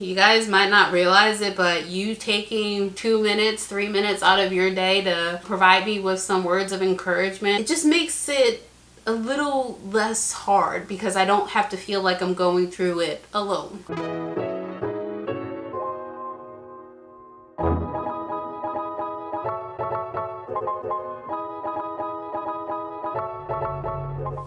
You guys might not realize it, but you taking 2 minutes, 3 minutes out of your day to provide me with some words of encouragement, it just makes it a little less hard because I don't have to feel like I'm going through it alone.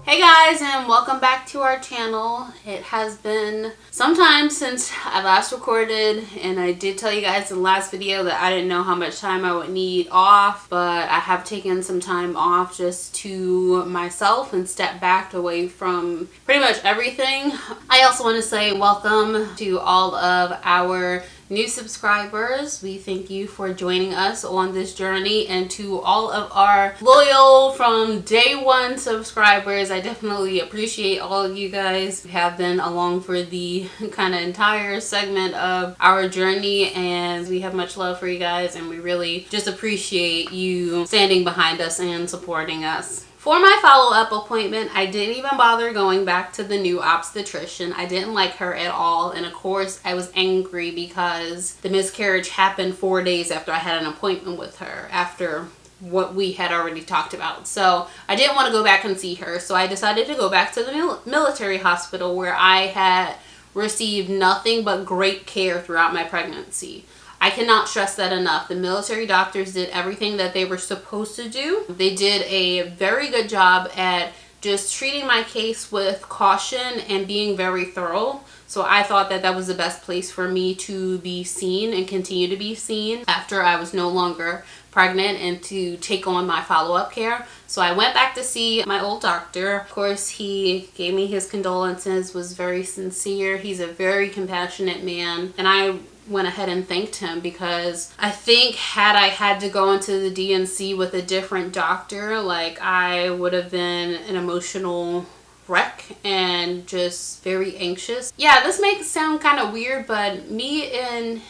Hey guys, and welcome back to our channel. It has been some time since I last recorded, and I did tell you guys in the last video that I didn't know how much time I would need off, but I have taken some time off just to myself and stepped back away from pretty much everything. I also want to say welcome to all of our new subscribers. We thank you for joining us on this journey, and to all of our loyal from day one subscribers, I definitely appreciate all of you guys who have been along for the kind of entire segment of our journey, and we have much love for you guys, and we really just appreciate you standing behind us and supporting us. For my follow-up appointment, I didn't even bother going back to the new obstetrician. I didn't like her at all, and of course I was angry because the miscarriage happened 4 days after I had an appointment with her, after what we had already talked about. So I didn't want to go back and see her, so I decided to go back to the military hospital where I had received nothing but great care throughout my pregnancy. I cannot stress that enough. The military doctors did everything that they were supposed to do. They did a very good job at just treating my case with caution and being very thorough. So I thought that that was the best place for me to be seen and continue to be seen after I was no longer pregnant, and to take on my follow-up care. So I went back to see my old doctor. Of course, he gave me his condolences, was very sincere. He's a very compassionate man, and I went ahead and thanked him, because I think had I had to go into the DNC with a different doctor, like, I would have been an emotional wreck and just very anxious. Yeah, this makes sound kind of weird, but me and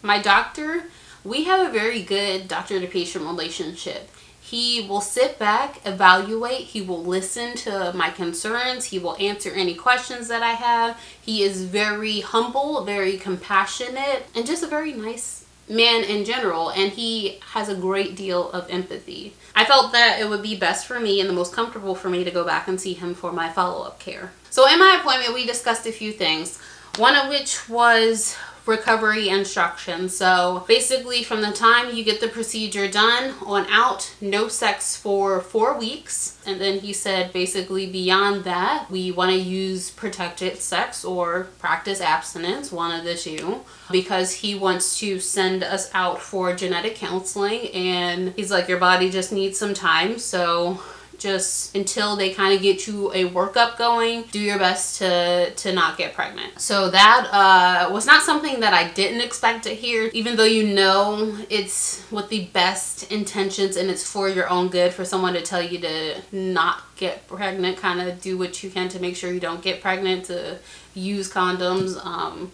my doctor, we have a very good doctor to patient relationship. He will sit back, evaluate, he will listen to my concerns, he will answer any questions that I have. He is very humble, very compassionate, and just a very nice man in general, and he has a great deal of empathy. I felt that it would be best for me and the most comfortable for me to go back and see him for my follow-up care. So in my appointment, we discussed a few things, one of which was recovery instructions. So basically, from the time you get the procedure done on out, no sex for 4 weeks. And then he said basically beyond that, we want to use protected sex or practice abstinence, one of the two, because he wants to send us out for genetic counseling. And he's like, your body just needs some time, so just until they kind of get you a workup going, do your best to not get pregnant. So that was not something that I didn't expect to hear, even though you know it's with the best intentions and it's for your own good for someone to tell you to not get pregnant, kind of do what you can to make sure you don't get pregnant, to use condoms.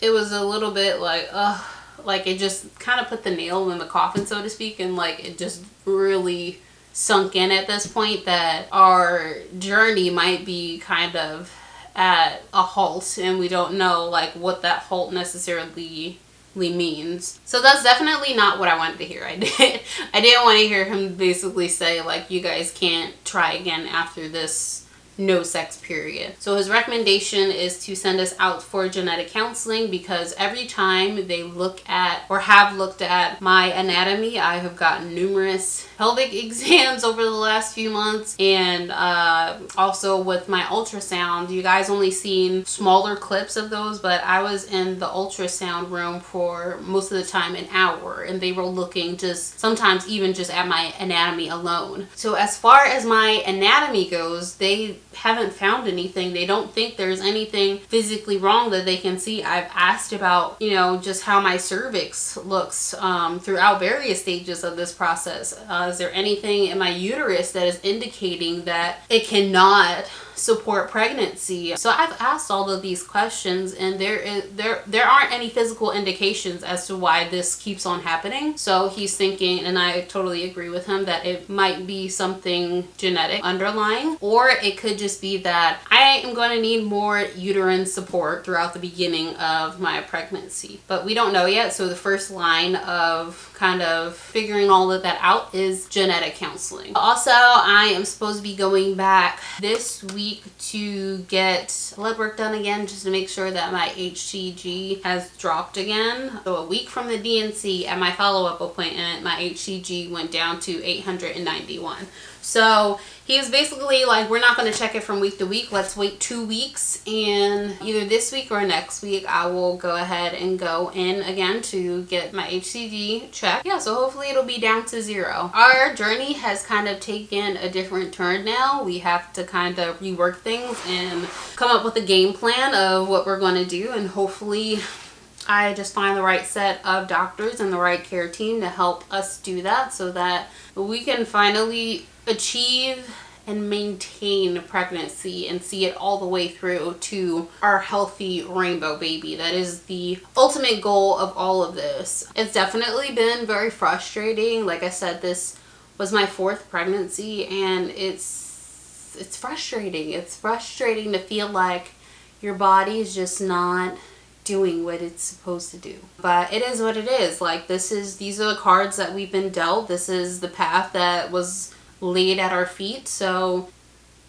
It was a little bit like, like it just kind of put the nail in the coffin, so to speak, and like it just really sunk in at this point that our journey might be kind of at a halt, and we don't know like what that halt necessarily means. So that's definitely not what I wanted to hear. I didn't want to hear him basically say like, you guys can't try again after this no sex period. So his recommendation is to send us out for genetic counseling, because every time they look at or have looked at my anatomy, I have gotten numerous pelvic exams over the last few months, and also with my ultrasound. You guys only seen smaller clips of those, but I was in the ultrasound room for most of the time an hour, and they were looking just sometimes even just at my anatomy alone. So as far as my anatomy goes, they haven't found anything. They don't think there's anything physically wrong that they can see. I've asked about, you know, just how my cervix looks throughout various stages of this process. Is there anything in my uterus that is indicating that it cannot support pregnancy? So I've asked all of these questions, and there aren't any physical indications as to why this keeps on happening. So he's thinking, and I totally agree with him, that it might be something genetic underlying, or it could just be that I am going to need more uterine support throughout the beginning of my pregnancy. But we don't know yet, so the first line of kind of figuring all of that out is genetic counseling. Also, I am supposed to be going back this week to get blood work done again, just to make sure that my HCG has dropped again. So a week from the DNC, at my follow-up appointment, my HCG went down to 891. So he was basically like, we're not going to check it from week to week. Let's wait 2 weeks, and either this week or next week I will go ahead and go in again to get my HCG checked. Yeah, so hopefully it'll be down to 0. Our journey has kind of taken a different turn now. We have to kind of rework things and come up with a game plan of what we're going to do, and hopefully I just find the right set of doctors and the right care team to help us do that, so that we can finally achieve and maintain pregnancy and see it all the way through to our healthy rainbow baby. That is the ultimate goal of all of this. It's definitely been very frustrating. Like I said, this was my 4th pregnancy, and it's frustrating. It's frustrating to feel like your body is just not doing what it's supposed to do. But it is what it is. Like, these are the cards that we've been dealt. This is the path that was laid at our feet. So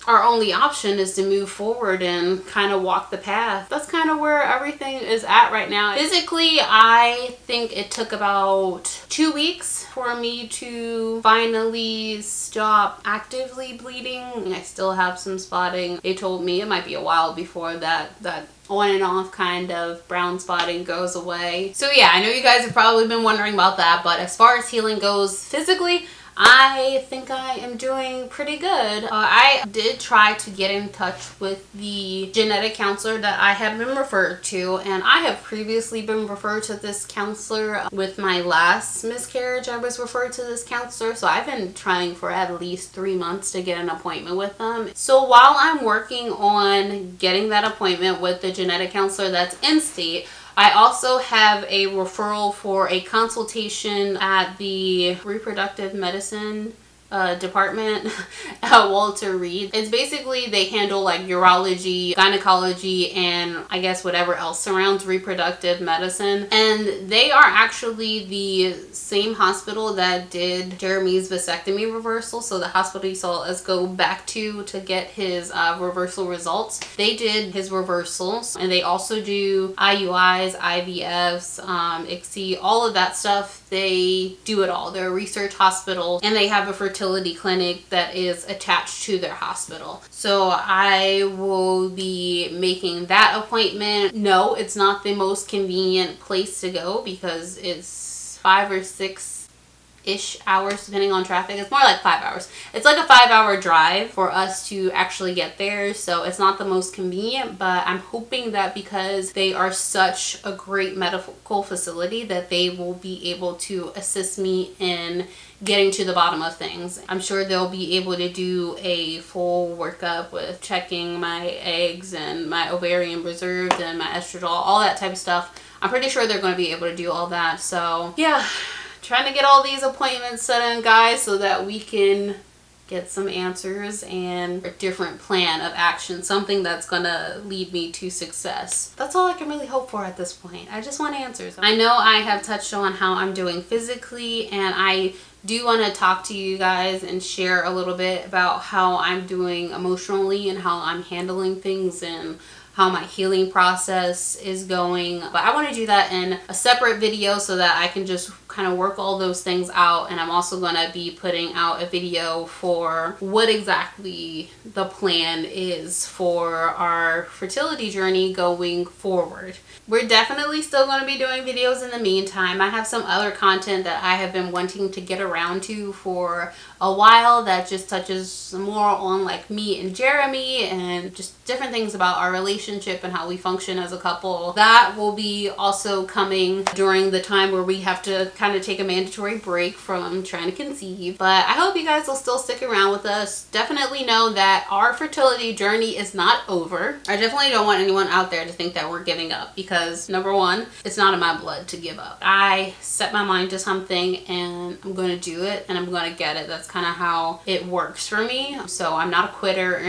our only option is to move forward and kind of walk the path. That's kind of where everything is at right now. Physically, I think it took about 2 weeks for me to finally stop actively bleeding. I still have some spotting. They told me it might be a while before that on and off kind of brown spotting goes away. So yeah, I know you guys have probably been wondering about that, but as far as healing goes physically, I think I am doing pretty good. I did try to get in touch with the genetic counselor that I have been referred to, and I have previously been referred to this counselor. With my last miscarriage, I was referred to this counselor, so I've been trying for at least 3 months to get an appointment with them. So while I'm working on getting that appointment with the genetic counselor that's in state, I also have a referral for a consultation at the reproductive medicine department at Walter Reed. It's basically, they handle like urology, gynecology, and I guess whatever else surrounds reproductive medicine. And they are actually the same hospital that did Jeremy's vasectomy reversal. So the hospital you saw us go back to get his reversal results. They did his reversals, and they also do IUIs, IVFs, ICSI, all of that stuff. They do it all. They're a research hospital, and they have a fertility clinic that is attached to their hospital. So I will be making that appointment. No, it's not the most convenient place to go because it's 5 or 6-ish hours depending on traffic. It's more like 5 hours. It's like a 5-hour drive for us to actually get there, so it's not the most convenient, but I'm hoping that because they are such a great medical facility that they will be able to assist me in getting to the bottom of things. I'm sure they'll be able to do a full workup with checking my eggs and my ovarian reserves and my estradiol, all that type of stuff. I'm pretty sure they're going to be able to do all that. So yeah, trying to get all these appointments set in, guys, so that we can get some answers and a different plan of action, something that's gonna lead me to success. That's all I can really hope for at this point. I just want answers. I know I have touched on how I'm doing physically, and I do want to talk to you guys and share a little bit about how I'm doing emotionally and how I'm handling things and how my healing process is going. But I want to do that in a separate video so that I can just kind of work all those things out. And I'm also going to be putting out a video for what exactly the plan is for our fertility journey going forward. We're definitely still going to be doing videos in the meantime. I have some other content that I have been wanting to get around to for a while that just touches more on like me and Jeremy and just different things about our relationship and how we function as a couple. That will be also coming during the time where we have to kind kind of take a mandatory break from trying to conceive. But I hope you guys will still stick around with us. Definitely know that our fertility journey is not over. I definitely don't want anyone out there to think that we're giving up, because number one, it's not in my blood to give up. I set my mind to something and I'm going to do it and I'm going to get it. That's kind of how it works for me. So I'm not a quitter or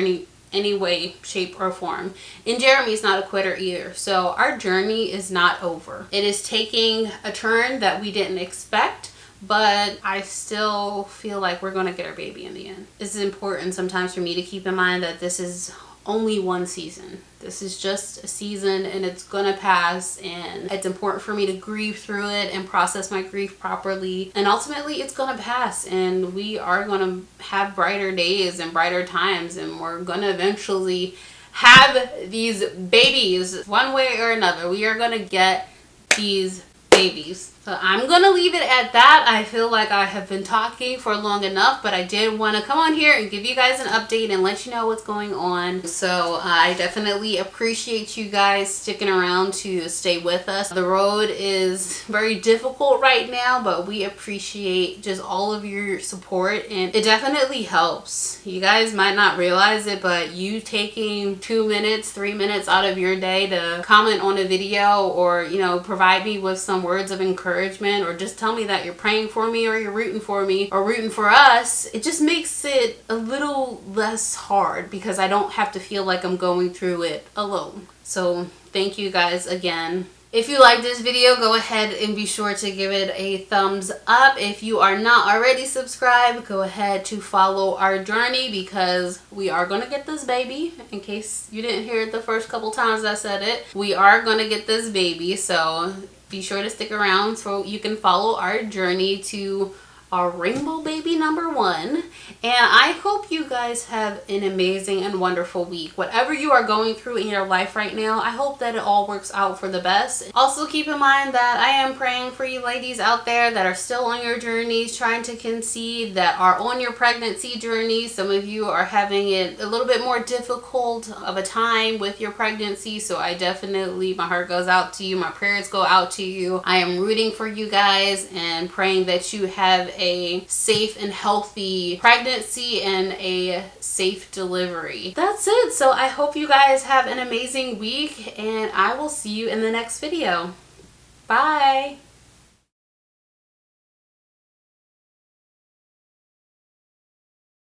any way, shape, or form. And Jeremy's not a quitter either. So our journey is not over. It is taking a turn that we didn't expect, but I still feel like we're going to get our baby in the end. It's important sometimes for me to keep in mind that this is only one season. This is just a season and it's gonna pass, and it's important for me to grieve through it and process my grief properly, and ultimately it's gonna pass and we are gonna have brighter days and brighter times, and we're gonna eventually have these babies one way or another. We are gonna get these babies. So I'm gonna leave it at that. I feel like I have been talking for long enough, but I did want to come on here and give you guys an update and let you know what's going on. So I definitely appreciate you guys sticking around to stay with us. The road is very difficult right now, but we appreciate just all of your support, and it definitely helps. You guys might not realize it, but you taking 2 minutes, 3 minutes out of your day to comment on a video, or provide me with some words of encouragement, or just tell me that you're praying for me, or you're rooting for me, or rooting for us, it just makes it a little less hard because I don't have to feel like I'm going through it alone. So thank you guys again. If you like this video, go ahead and be sure to give it a thumbs up. If you are not already subscribed, go ahead to follow our journey, because we are going to get this baby. In case you didn't hear it the first couple times I said it, we are going to get this baby. So be sure to stick around so you can follow our journey to our rainbow baby number 1. And I hope you guys have an amazing and wonderful week. Whatever you are going through in your life right now, I hope that it all works out for the best. Also keep in mind that I am praying for you ladies out there that are still on your journeys trying to conceive, that are on your pregnancy journey. Some of you are having it a little bit more difficult of a time with your pregnancy, so I definitely, my heart goes out to you, my prayers go out to you. I am rooting for you guys and praying that you have a safe and healthy pregnancy and a safe delivery. That's it. So I hope you guys have an amazing week, and I will see you in the next video. Bye.